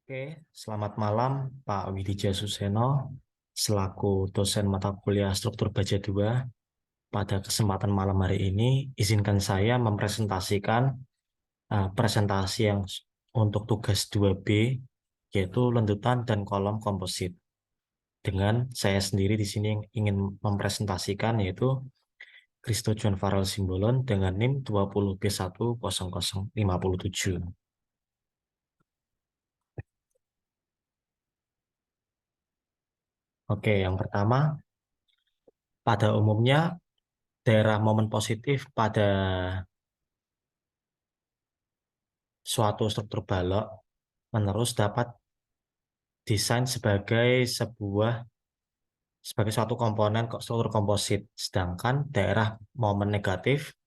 Oke, selamat malam Pak Widija Suseno, selaku dosen mata kuliah Struktur Baja 2. Pada kesempatan malam hari ini, izinkan saya mempresentasikan presentasi yang untuk tugas 2B, yaitu lentutan dan kolom komposit. Dengan saya sendiri di sini yang ingin mempresentasikan yaitu Christo John Farrell Simbolon dengan NIM 20B10057. Oke, yang pertama, pada umumnya daerah momen positif pada suatu struktur balok menerus dapat desain sebagai suatu komponen struktur komposit, sedangkan daerah momen negatif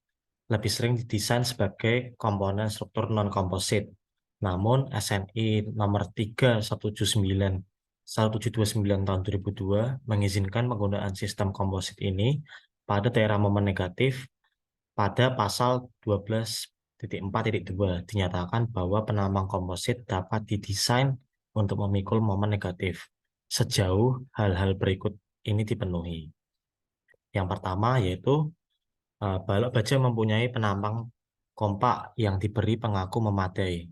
lebih sering didesain sebagai komponen struktur non-komposit. Namun SNI nomor 31729 tahun 2002 mengizinkan penggunaan sistem komposit ini pada daerah momen negatif. Pada pasal 12.4.2 dinyatakan bahwa penambang komposit dapat didesain untuk memikul momen negatif sejauh hal-hal berikut ini dipenuhi. Yang pertama yaitu balok baja mempunyai penambang kompak yang diberi pengaku memadai.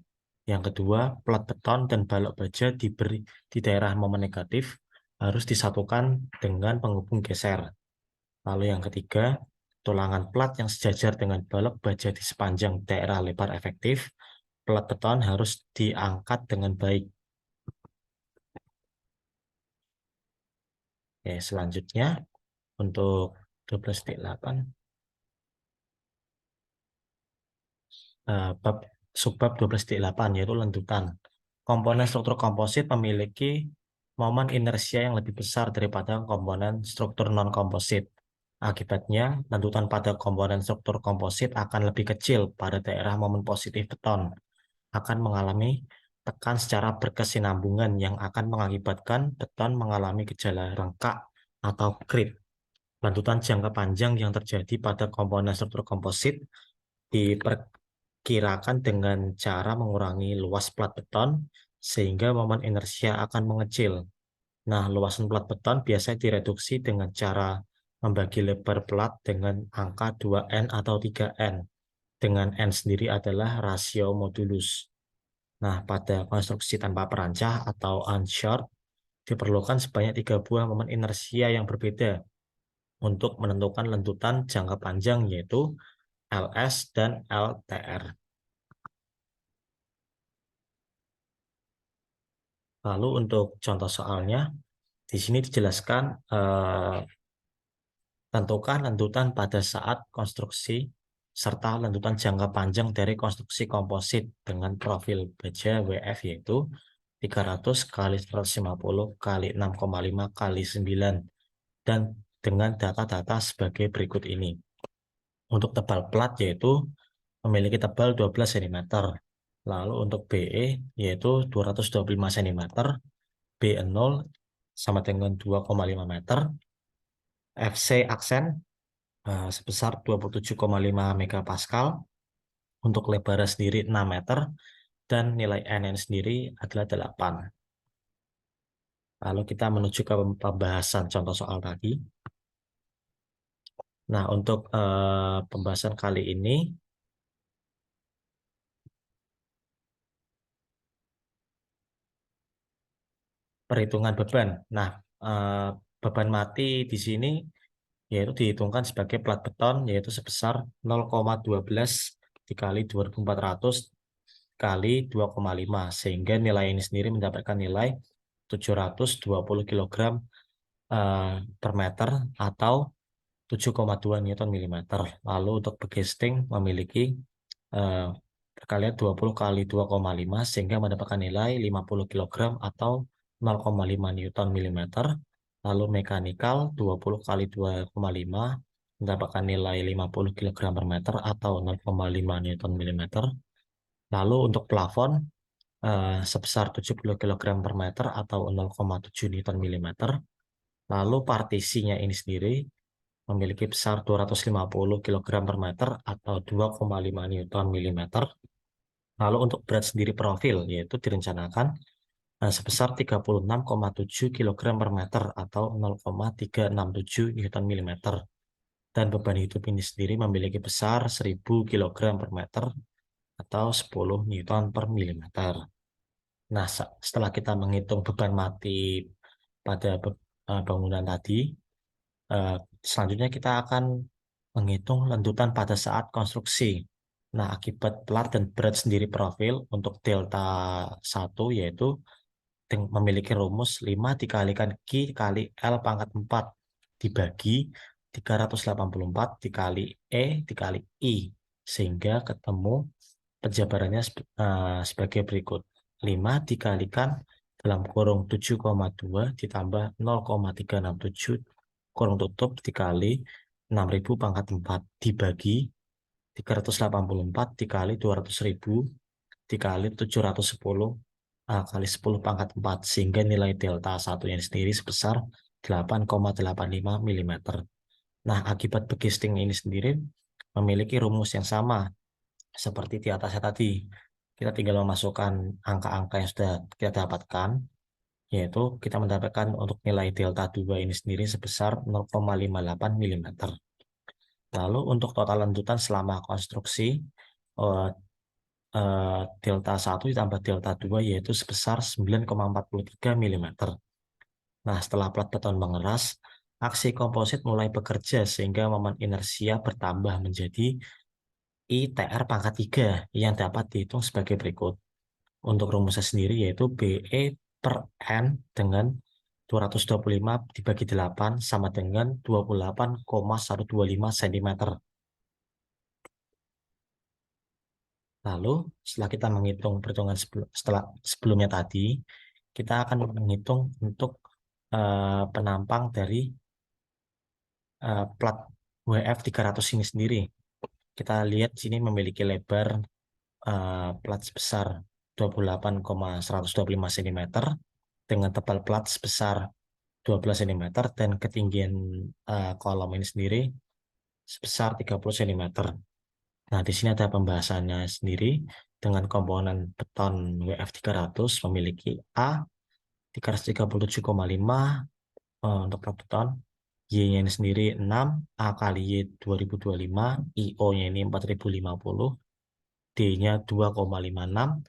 Yang kedua, plat beton dan balok baja diberi di daerah momen negatif harus disatukan dengan penghubung geser. Lalu yang ketiga, tulangan plat yang sejajar dengan balok baja di sepanjang daerah lebar efektif, plat beton harus diangkat dengan baik. Oke, selanjutnya untuk 12.8, bab subbab 12.8 yaitu lentutan. Komponen struktur komposit memiliki momen inersia yang lebih besar daripada komponen struktur non-komposit. Akibatnya, lentutan pada komponen struktur komposit akan lebih kecil pada daerah momen positif beton, akan mengalami tekan secara berkesinambungan yang akan mengakibatkan beton mengalami gejala rengkak atau creep. Lentutan jangka panjang yang terjadi pada komponen struktur komposit diperkirakan dengan cara mengurangi luas plat beton sehingga momen inersia akan mengecil. Nah, luasan plat beton biasanya direduksi dengan cara membagi lebar plat dengan angka 2N atau 3N, dengan N sendiri adalah rasio modulus. Nah, pada konstruksi tanpa perancah atau unshored, diperlukan sebanyak 3 buah momen inersia yang berbeda untuk menentukan lentutan jangka panjang, yaitu LS dan LTR. Lalu untuk contoh soalnya, di sini dijelaskan tentukan lentutan pada saat konstruksi serta lentutan jangka panjang dari konstruksi komposit dengan profil baja WF yaitu 300 kali 150 kali 6,5 kali 9 dan dengan data-data sebagai berikut ini. Untuk tebal plat yaitu memiliki tebal 12 cm. Lalu untuk BE yaitu 225 cm, B0 sama dengan 2,5 meter, FC aksen sebesar 27,5 megapascal, untuk lebarnya sendiri 6 meter, dan nilai NN sendiri adalah 8. Lalu kita menuju ke pembahasan contoh soal tadi. Nah, untuk pembahasan kali ini, perhitungan beban. Nah, beban mati di sini yaitu dihitungkan sebagai plat beton yaitu sebesar 0,12 dikali 2400 kali 2,5 sehingga nilai ini sendiri mendapatkan nilai 720 kg per meter atau 7,2 Newton milimeter. Lalu untuk begesting memiliki perkalian 20 kali 2,5 sehingga mendapatkan nilai 50 kg atau 0,5 Newton milimeter. Lalu mekanikal 20 kali 2,5 mendapatkan nilai 50 kg per meter atau 0,5 Newton milimeter. Lalu untuk plafon sebesar 70 kg per meter atau 0,7 Newton milimeter. Lalu partisinya ini sendiri memiliki besar 250 kg per meter atau 2,5 Newton milimeter. Lalu untuk berat sendiri profil, yaitu direncanakan sebesar 36,7 kg per meter atau 0,367 Newton milimeter. Dan beban hidup ini sendiri memiliki besar 1000 kg per meter atau 10 Newton per milimeter. Nah, setelah kita menghitung beban mati pada bangunan tadi, eh, selanjutnya kita akan menghitung lanjutan pada saat konstruksi. Nah, akibat plat dan berat sendiri profil untuk delta 1 yaitu memiliki rumus 5 dikalikan Q kali L pangkat 4 dibagi 384 dikali E dikali I. Sehingga ketemu penjabarannya sebagai berikut. 5 dikalikan dalam kurung 7,2 ditambah 0,367 kurung tutup dikali 6.000 pangkat 4 dibagi 384 dikali 200.000 dikali 710 kali 10 pangkat 4 sehingga nilai delta satunya sendiri sebesar 8,85 mm. Nah, akibat begisting ini sendiri memiliki rumus yang sama seperti di atasnya tadi. Kita tinggal memasukkan angka-angka yang sudah kita dapatkan, yaitu kita mendapatkan untuk nilai delta 2 ini sendiri sebesar 0,58 mm. Lalu untuk total lanjutan selama konstruksi, eh, delta 1 ditambah delta 2 yaitu sebesar 9,43 mm. Nah, setelah plat beton mengeras, aksi komposit mulai bekerja sehingga momen inersia bertambah menjadi ITR pangkat 3 yang dapat dihitung sebagai berikut. Untuk rumusnya sendiri yaitu BE per N dengan 225 dibagi 8 sama dengan 28,125 cm. Lalu setelah kita menghitung perhitungan sebelumnya tadi, kita akan menghitung untuk penampang dari plat WF 300 ini sendiri. Kita lihat sini memiliki lebar plat sebesar 28,125 cm dengan tebal plat sebesar 12 cm dan ketinggian kolom ini sendiri sebesar 30 cm. Nah, di sini ada pembahasannya sendiri dengan komponen beton WF 300 memiliki A 337,5 untuk plat beton, Y-nya ini sendiri 6, A kali Y 2025, IO-nya ini 4050, D-nya 2,56,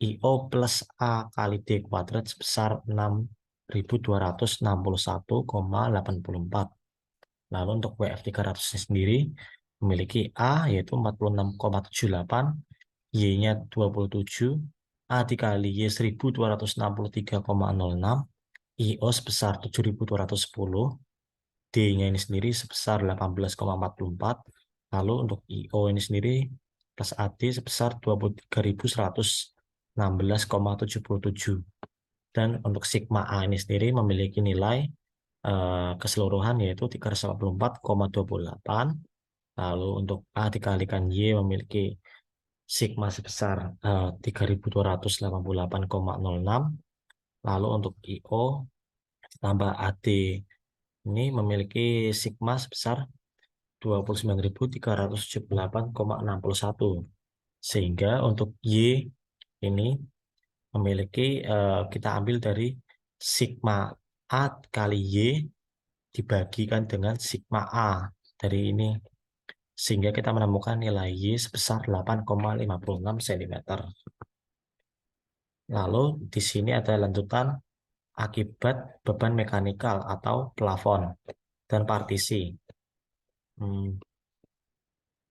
IO plus A kali D kuadrat sebesar 6261,84. Lalu untuk WF 300 sendiri memiliki A yaitu 46,78, Y-nya 27, A dikali Y 1263,06, IO sebesar 7210, D-nya ini sendiri sebesar 18,44, lalu untuk IO ini sendiri plus AD sebesar 23.116,77. Dan untuk sigma A ini sendiri memiliki nilai keseluruhan yaitu 384,28. Lalu untuk A dikalikan Y memiliki sigma sebesar 3.288,06. Lalu untuk IO ditambah AD ini memiliki sigma sebesar 29.378,61. Sehingga untuk Y ini memiliki kita ambil dari sigma A kali Y dibagikan dengan sigma A dari ini. Sehingga kita menemukan nilai Y sebesar 8,56 cm. Lalu di sini ada lanjutan akibat beban mekanikal atau plafon dan partisi.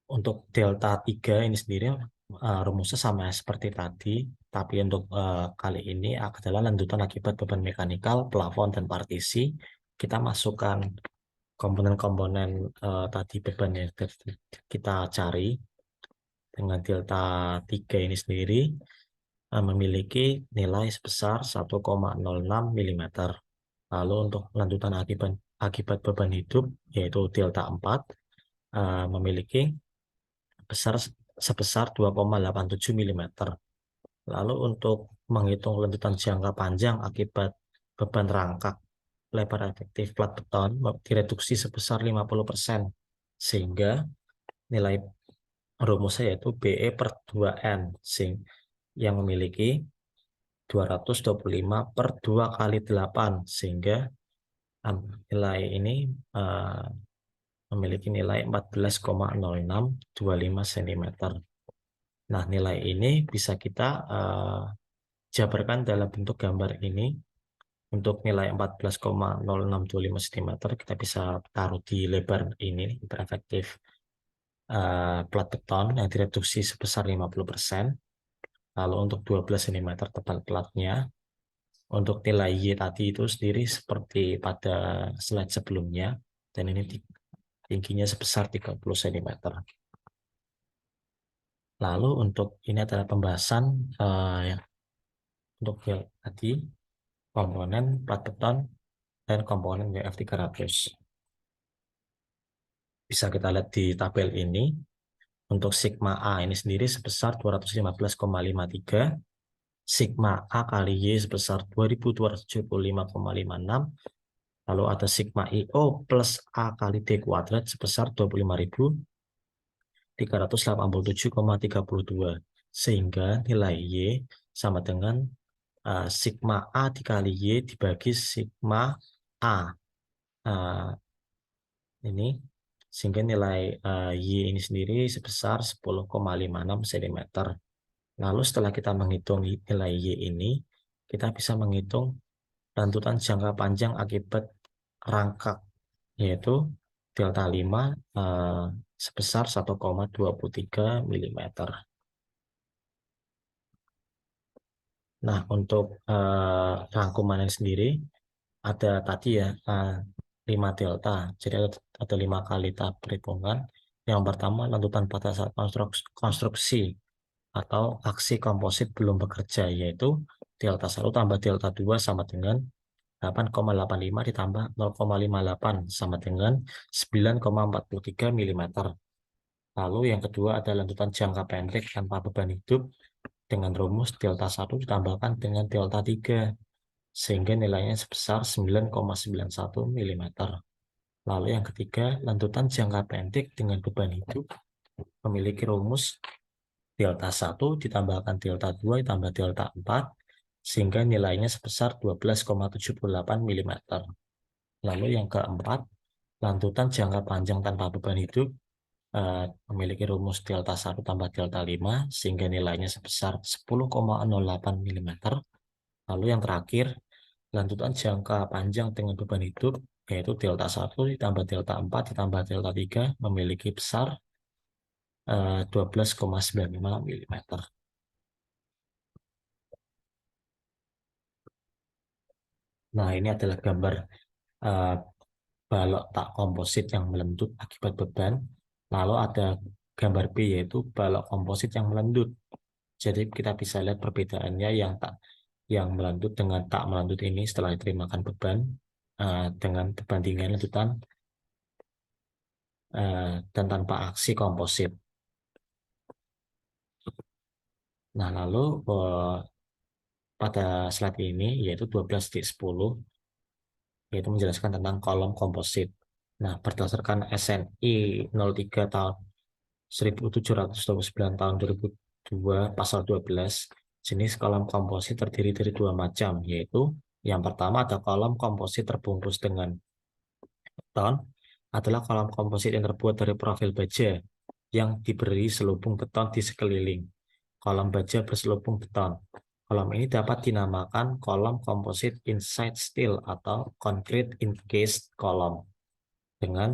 Untuk delta 3 ini sendiri rumusnya sama seperti tadi, tapi untuk kali ini adalah lanjutan akibat beban mekanikal, plafon, dan partisi. Kita masukkan komponen-komponen tadi beban yang kita cari dengan delta 3 ini sendiri memiliki nilai sebesar 1,06 mm. Lalu untuk lanjutan akibat beban hidup yaitu delta 4 memiliki sebesar 2,87 mm. Lalu untuk menghitung lanjutan jangka panjang akibat beban rangkak lebar efektif plat beton direduksi sebesar 50%. Sehingga nilai rumusnya yaitu BE per 2N yang memiliki 225 per 2 kali 8, sehingga nilai ini memiliki nilai 14,0625 cm. Nah, nilai ini bisa kita jabarkan dalam bentuk gambar ini. Untuk nilai 14,0625 cm, kita bisa taruh di lebar ini, lebar efektif plat beton yang direduksi sebesar 50%. Lalu untuk 12 cm tebal platnya. Untuk nilai Y tadi itu sendiri seperti pada slide sebelumnya, dan ini tingginya sebesar 30 cm. Lalu untuk ini adalah pembahasan untuk yang tadi, komponen plat beton dan komponen WF 300. Bisa kita lihat di tabel ini, untuk sigma A ini sendiri sebesar 215,53, sigma A kali Y sebesar 2275,56, lalu ada sigma IO plus A kali D kuadrat sebesar 25.387,32, sehingga nilai Y sama dengan sigma A dikali Y dibagi sigma A ini, sehingga nilai Y ini sendiri sebesar 10,56 cm. Lalu setelah kita menghitung nilai Y ini, kita bisa menghitung lantutan jangka panjang akibat rangkak, yaitu delta 5 sebesar 1,23 mm. Nah, untuk rangkuman sendiri, ada tadi ya 5 delta. Jadi ada 5 kali tahap perhitungan. Yang pertama, lantutan pada saat konstruksi atau aksi komposit belum bekerja, yaitu delta 1 tambah delta 2 sama dengan 8,85 ditambah 0,58 sama dengan 9,43 mm. Lalu yang kedua ada lantutan jangka pendek tanpa beban hidup dengan rumus delta 1 ditambahkan dengan delta 3, sehingga nilainya sebesar 9,91 mm. Lalu yang ketiga, lantutan jangka pendek dengan beban hidup memiliki rumus delta 1 ditambahkan delta 2 ditambah delta 4, sehingga nilainya sebesar 12,78 mm. Lalu yang keempat, lantutan jangka panjang tanpa beban hidup memiliki rumus delta 1 tambah delta 5, sehingga nilainya sebesar 10,08 mm. Lalu yang terakhir, lantutan jangka panjang dengan beban hidup, yaitu delta 1 ditambah delta 4 ditambah delta 3, memiliki besar 12,95 mm. Nah, ini adalah gambar balok tak komposit yang melendut akibat beban. Lalu ada gambar B, yaitu balok komposit yang melendut. Jadi kita bisa lihat perbedaannya, yang melendut dengan tak melendut ini setelah diterimakan beban dengan perbandingan lentutan dan tanpa aksi komposit. Nah, lalu pada slide ini, yaitu 12.10, yaitu menjelaskan tentang kolom komposit. Nah, berdasarkan SNI 03 tahun 1729 tahun 2002 pasal 12, jenis kolom komposit terdiri dari dua macam, yaitu yang pertama ada kolom komposit terbungkus dengan beton, adalah kolom komposit yang terbuat dari profil baja yang diberi selubung beton di sekeliling. Kolom baja berselubung beton. Kolom ini dapat dinamakan kolom komposit inside steel atau concrete encased column. Dengan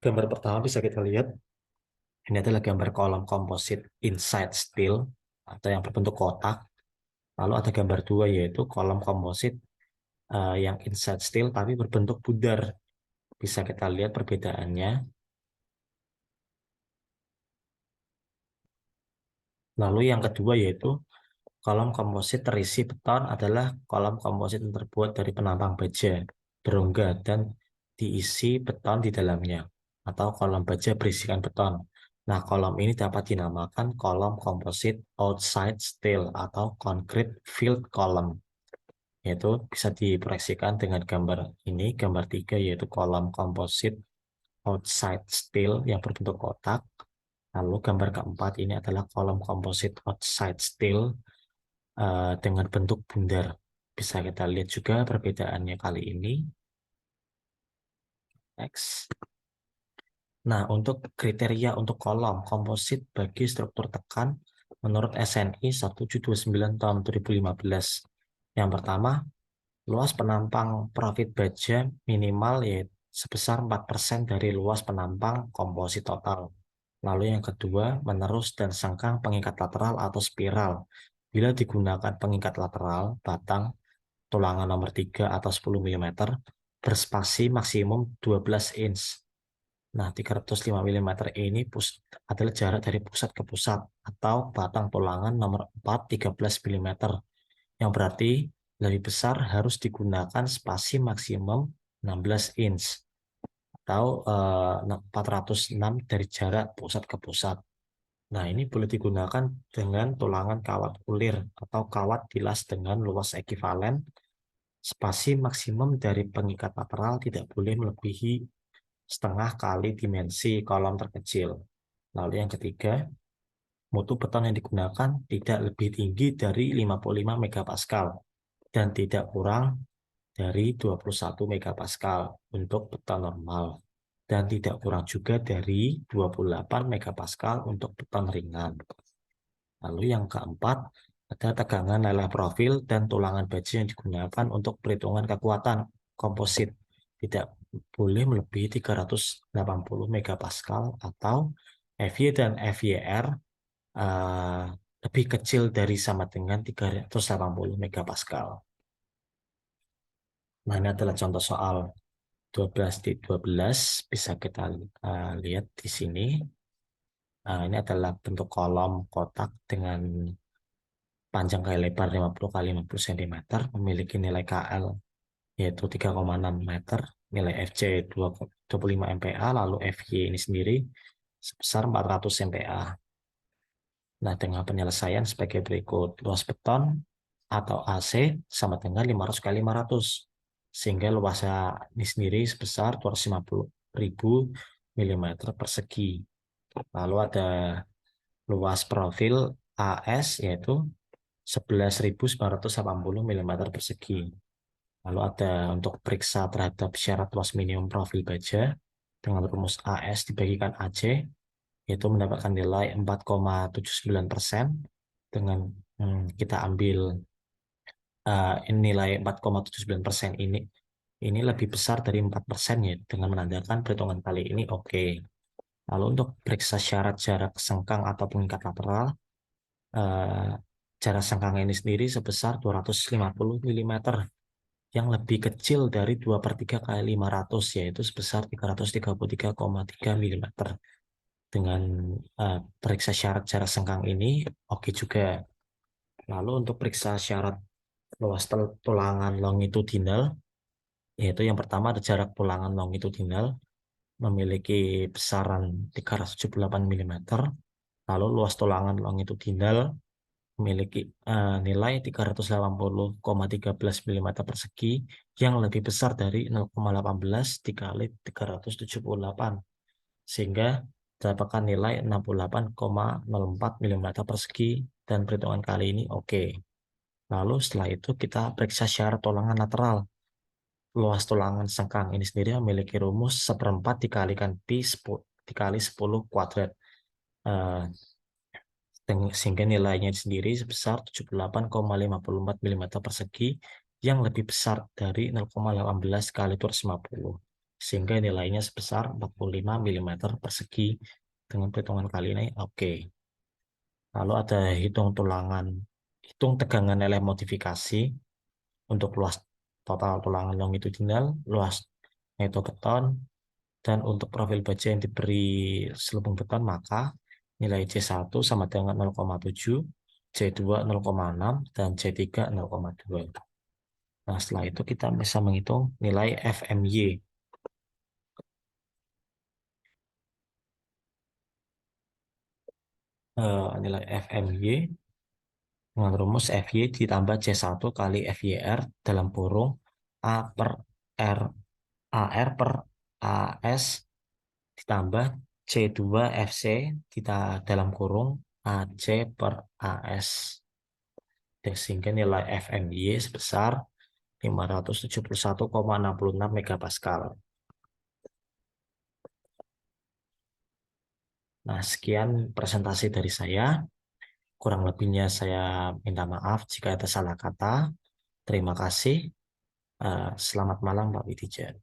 gambar pertama bisa kita lihat, ini adalah gambar kolom komposit inside steel atau yang berbentuk kotak. Lalu ada gambar dua, yaitu kolom komposit yang inside steel tapi berbentuk bundar. Bisa kita lihat perbedaannya. Lalu yang kedua, yaitu kolom komposit terisi beton, adalah kolom komposit yang terbuat dari penampang baja berongga dan diisi beton di dalamnya, atau kolom baja berisikan beton. Nah, kolom ini dapat dinamakan kolom komposit outside steel atau concrete filled column. Yaitu bisa diproyeksikan dengan gambar ini, gambar 3, yaitu kolom komposit outside steel yang berbentuk kotak. Lalu gambar keempat ini adalah kolom komposit outside steel dengan bentuk bundar. Bisa kita lihat juga perbedaannya kali ini. Next. Nah, untuk kriteria untuk kolom komposit bagi struktur tekan menurut SNI 1729 tahun 2015. Yang pertama, luas penampang profit baja minimal yaitu sebesar 4% dari luas penampang komposit total. Lalu yang kedua, menerus dan sengkang pengikat lateral atau spiral. Bila digunakan pengikat lateral, batang, tulangan nomor 3 atau 10 mm, berspasi maksimum 12 inch. Nah, 305 mm ini adalah jarak dari pusat ke pusat atau batang tulangan nomor 4 13 mm, yang berarti lebih besar harus digunakan spasi maksimum 16 inch atau 406 dari jarak pusat ke pusat. Nah, ini boleh digunakan dengan tulangan kawat ulir atau kawat bilas dengan luas ekivalen. Spasi maksimum dari pengikat lateral tidak boleh melebihi setengah kali dimensi kolom terkecil. Lalu yang ketiga, mutu beton yang digunakan tidak lebih tinggi dari 55 megapascal dan tidak kurang dari 21 megapascal untuk beton normal dan tidak kurang juga dari 28 megapascal untuk beton ringan. Lalu yang keempat, ada tegangan leleh profil dan tulangan baja yang digunakan untuk perhitungan kekuatan komposit. Tidak boleh melebihi 380 megapascal atau FY dan FYR eh, lebih kecil dari sama dengan 380 megapascal. Nah, ini adalah contoh soal 12 di 12. Bisa kita lihat di sini. Ini adalah bentuk kolom kotak dengan panjang kali lebar 50 kali 50 cm, memiliki nilai KL yaitu 3,6 meter, nilai FC 25 MPa, lalu FY ini sendiri sebesar 400 MPa. Nah, dengan penyelesaian sebagai berikut. Luas beton atau AC sama dengan 500 kali 500, sehingga luasnya ini sendiri sebesar 250.000 mm persegi. Lalu ada luas profil AS yaitu 11.980 mm persegi. Lalu ada untuk periksa terhadap syarat luas minimum profil baja dengan rumus AS dibagikan AC, yaitu mendapatkan nilai 4,79%. Dengan kita ambil nilai 4,79% ini lebih besar dari 4% ya, dengan menandakan perhitungan kali ini oke. Lalu untuk periksa syarat jarak sengkang atau pengikat lateral, eh, jarak sengkang ini sendiri sebesar 250 mm, yang lebih kecil dari 2 per 3 kali 500, yaitu sebesar 333,3 mm. Dengan periksa syarat jarak sengkang ini, oke juga. Lalu untuk periksa syarat luas tulangan longitudinal, yaitu yang pertama ada jarak tulangan longitudinal, memiliki besaran 378 mm. Lalu luas tulangan longitudinal memiliki nilai 380,13 mm persegi yang lebih besar dari 0,18 dikali 378, sehingga dapatkan nilai 68,04 mm persegi dan perhitungan kali ini oke. Lalu setelah itu kita periksa syarat tulangan lateral. Luas tulangan sengkang ini sendiri memiliki rumus 1/4 dikalikan pi 10 dikali 10 kuadrat. Eh, Sehingga nilainya sendiri sebesar 78,54 mm persegi yang lebih besar dari 0,18 kali 250, sehingga nilainya sebesar 45 mm persegi. Dengan perhitungan kali ini oke. Lalu ada hitung tegangan leleh modifikasi untuk luas total tulangan longitudinal, luas neto beton, dan untuk profil baja yang diberi selubung beton, maka nilai C1 sama dengan 0,7, C2 0,6, dan C3 0,2. Nah, setelah itu kita bisa menghitung nilai FMY. Nilai FMY dengan rumus FY ditambah C1 kali FYR dalam kurung A per R, AR per AS ditambah C2 FC kita dalam kurung AC per AS. sehingga nilai FMY sebesar 571,66 megapascal. Nah, sekian presentasi dari saya. Kurang lebihnya saya minta maaf jika ada salah kata. Terima kasih. Selamat malam, Pak Widijan.